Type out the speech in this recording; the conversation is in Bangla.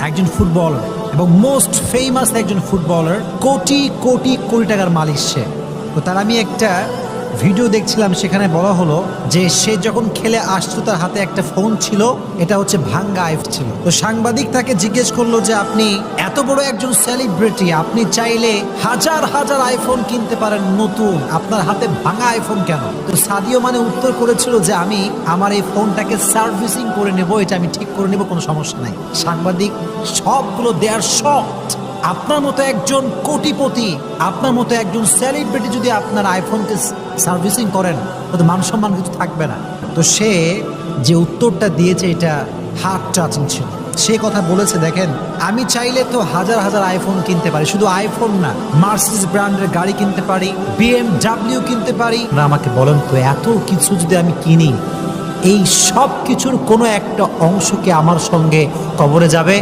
একজন ফুটবলার এবং মোস্ট ফেমাস একজন ফুটবলার, কোটি কোটি কোটি টাকার মালিক সে। তো তার আমি একটা ভিডিও দেখছিলাম, সেখানে বলা হলো যে সে যখন খেলে আসতো তার হাতে একটা ফোন ছিল, এটা হচ্ছে ভাঙ্গা আইফোন ছিল। তো সাংবাদিক তাকে জিজ্ঞেস করলো যে আপনি এত বড় একজন সেলিব্রিটি, আপনি চাইলে হাজার হাজার আইফোন কিনতে পারেন নতুন, আপনার হাতে ভাঙা আইফোন কেন? তো সাদিও মানে উত্তর করেছিল যে আমি আমার এই ফোনটাকে সার্ভিসিং করে নেব, এটা আমি ঠিক করে নেব, কোনো সমস্যা নাই। সাংবাদিক সবগুলো দেয়ার শকড। আপনার মতো একজন কোটিপতি, আপনার মতো একজন সেলিব্রিটি যদি আপনার আইফোনকে সার্ভিসিং করেন, তো মান সম্মান কিছু থাকবে না। তো সে যে উত্তরটা দিয়েছে এটা হার্ট টাচিং ছিল। সে কথা বলেছে, দেখেন আমি চাইলে তো হাজার হাজার আইফোন কিনতে পারি, শুধু আইফোন না, মার্সিডিজ ব্র্যান্ডের গাড়ি কিনতে পারি, BMW কিনতে পারি না। আমাকে বলেন তো, এত কিছু যদি আমি কিনি, এই সব কিছুর কোনো একটা অংশ কি আমার সঙ্গে কবরে যাবে?